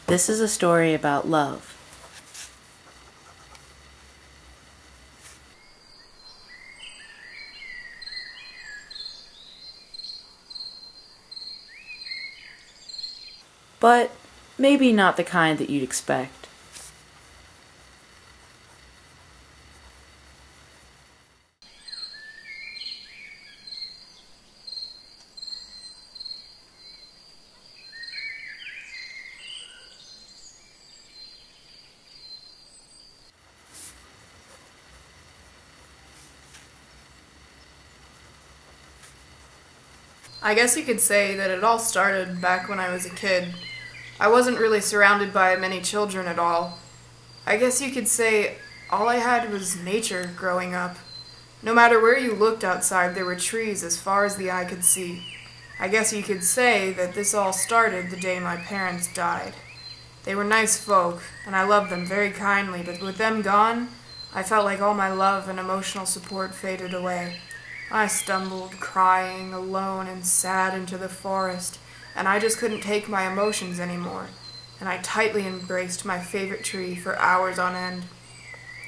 This is a story about love. But maybe not the kind that you'd expect. I guess you could say that it all started back when I was a kid. I wasn't really surrounded by many children at all. I guess you could say all I had was nature growing up. No matter where you looked outside, there were trees as far as the eye could see. I guess you could say that this all started the day my parents died. They were nice folk, and I loved them very kindly, but with them gone, I felt like all my love and emotional support faded away. I stumbled, crying, alone and sad into the forest, and I just couldn't take my emotions anymore, and I tightly embraced my favorite tree for hours on end.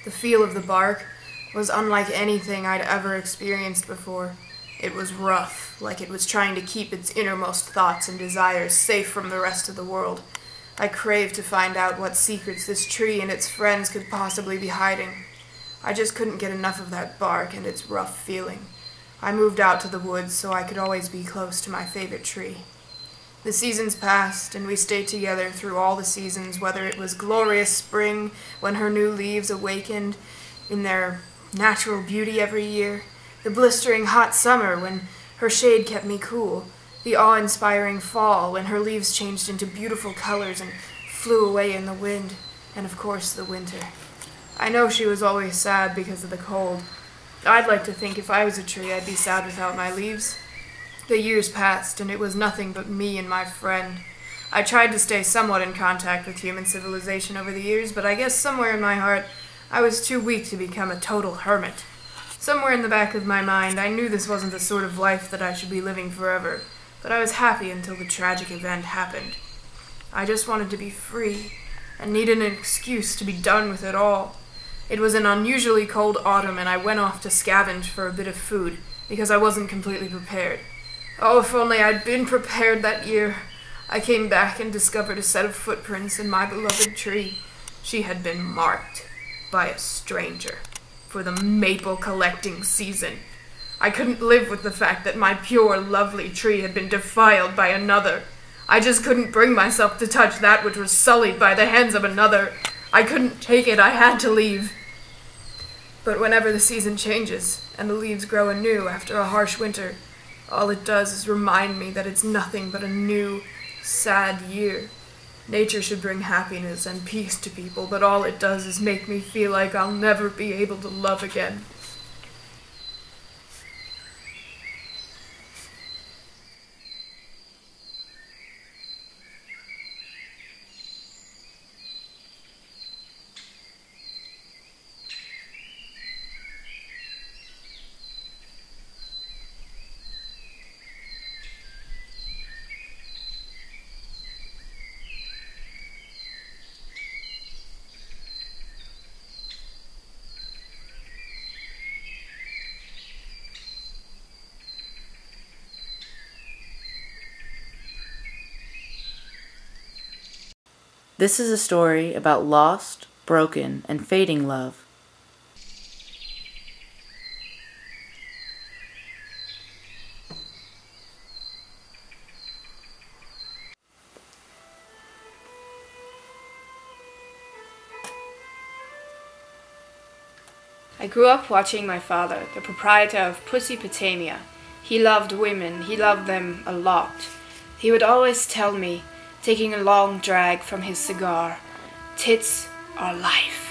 The feel of the bark was unlike anything I'd ever experienced before. It was rough, like it was trying to keep its innermost thoughts and desires safe from the rest of the world. I craved to find out what secrets this tree and its friends could possibly be hiding. I just couldn't get enough of that bark and its rough feeling. I moved out to the woods so I could always be close to my favorite tree. The seasons passed, and we stayed together through all the seasons, whether it was glorious spring, when her new leaves awakened in their natural beauty every year, the blistering hot summer, when her shade kept me cool, the awe-inspiring fall, when her leaves changed into beautiful colors and flew away in the wind, and of course the winter. I know she was always sad because of the cold. I'd like to think if I was a tree, I'd be sad without my leaves. The years passed, and it was nothing but me and my friend. I tried to stay somewhat in contact with human civilization over the years, but I guess somewhere in my heart, I was too weak to become a total hermit. Somewhere in the back of my mind, I knew this wasn't the sort of life that I should be living forever, but I was happy until the tragic event happened. I just wanted to be free, and needed an excuse to be done with it all. It was an unusually cold autumn, and I went off to scavenge for a bit of food, because I wasn't completely prepared. Oh, if only I'd been prepared that year. I came back and discovered a set of footprints in my beloved tree. She had been marked by a stranger for the maple collecting season. I couldn't live with the fact that my pure, lovely tree had been defiled by another. I just couldn't bring myself to touch that which was sullied by the hands of another. I couldn't take it. I had to leave. But whenever the season changes, and the leaves grow anew after a harsh winter, all it does is remind me that it's nothing but a new, sad year. Nature should bring happiness and peace to people, but all it does is make me feel like I'll never be able to love again. This is a story about lost, broken, and fading love. I grew up watching my father, the proprietor of Pussypotamia. He loved women, he loved them a lot. He would always tell me, taking a long drag from his cigar, "Tits are life."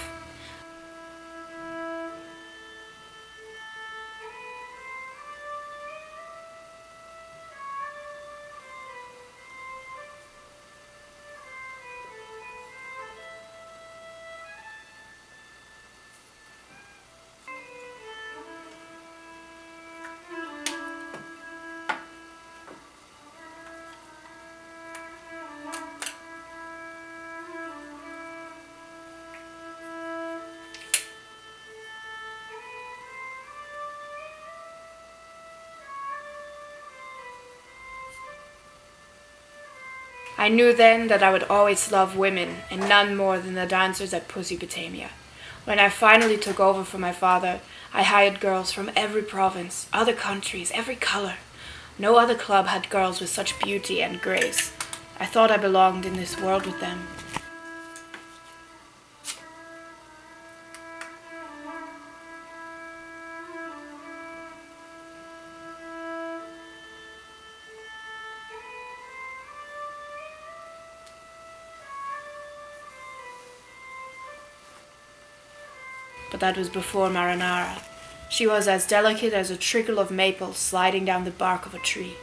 I knew then that I would always love women, and none more than the dancers at Pussypotamia. When I finally took over for my father, I hired girls from every province, other countries, every color. No other club had girls with such beauty and grace. I thought I belonged in this world with them. But that was before Marinara. She was as delicate as a trickle of maple sliding down the bark of a tree.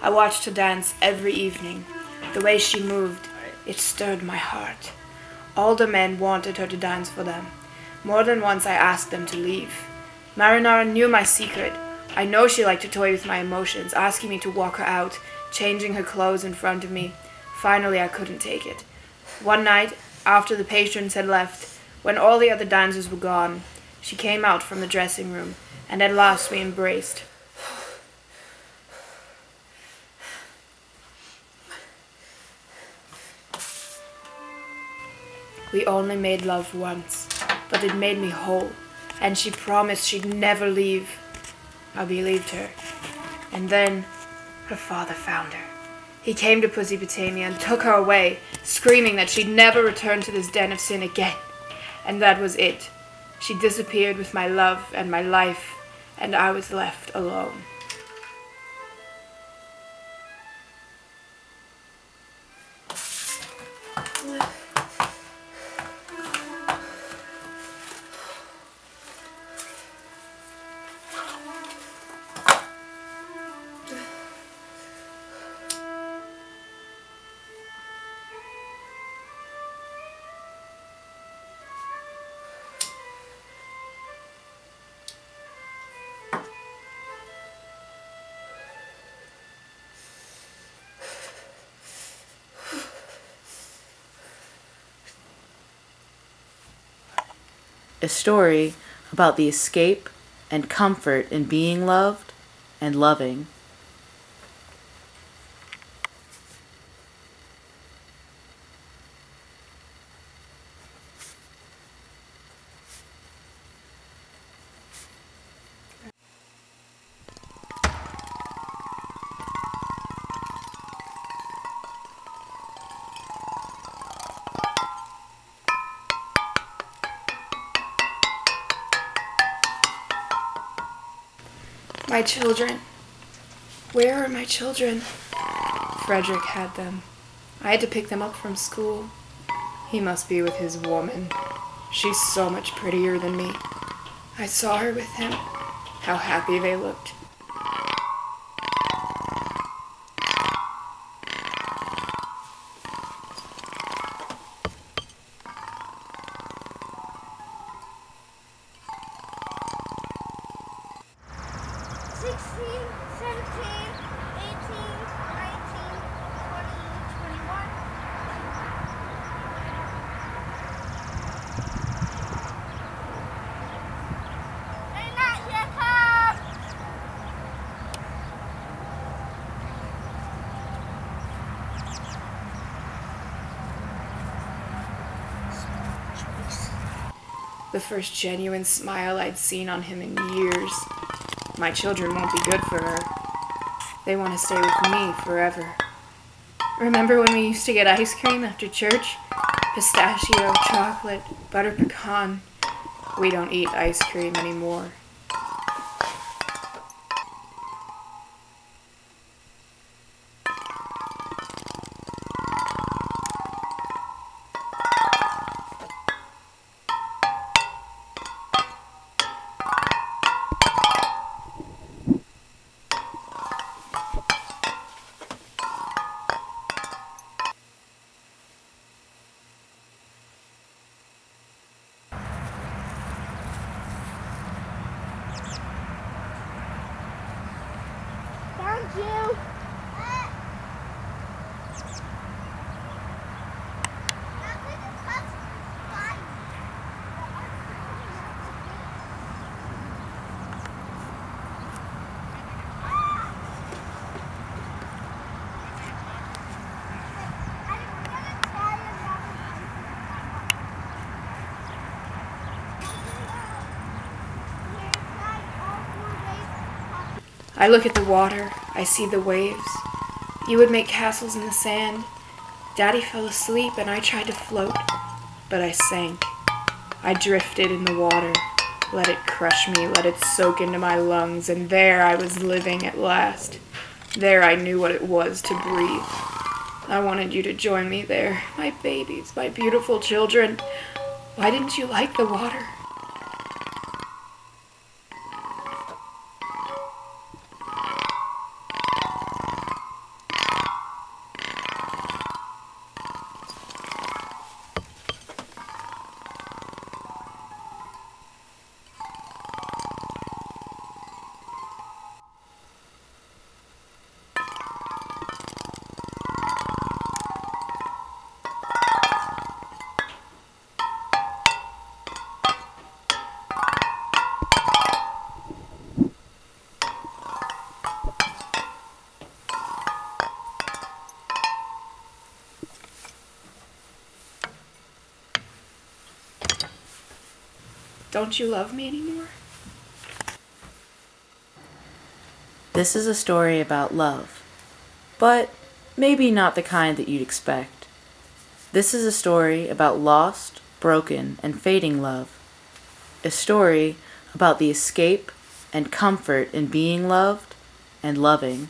I watched her dance every evening. The way she moved, it stirred my heart. All the men wanted her to dance for them. More than once I asked them to leave. Marinara knew my secret. I know she liked to toy with my emotions, asking me to walk her out, changing her clothes in front of me. Finally, I couldn't take it. One night, after the patrons had left, when all the other dancers were gone, she came out from the dressing room, and at last we embraced. We only made love once, but it made me whole, and she promised she'd never leave. I believed her. And then her father found her. He came to Pussypotamia and took her away, screaming that she'd never return to this den of sin again. And that was it. She disappeared with my love and my life, and I was left alone. A story about the escape and comfort in being loved and loving. My children. Where are my children? Frederick had them. I had to pick them up from school. He must be with his woman. She's so much prettier than me. I saw her with him. How happy they looked. The first genuine smile I'd seen on him in years. My children won't be good for her. They want to stay with me forever. Remember when we used to get ice cream after church? Pistachio, chocolate, butter pecan. We don't eat ice cream anymore. I look at the water, I see the waves. You would make castles in the sand. Daddy fell asleep and I tried to float, but I sank. I drifted in the water. Let it crush me, let it soak into my lungs, and there I was living at last. There I knew what it was to breathe. I wanted you to join me there, my babies, my beautiful children. Why didn't you like the water? Don't you love me anymore? This is a story about love, but maybe not the kind that you'd expect. This is a story about lost, broken, and fading love. A story about the escape and comfort in being loved and loving.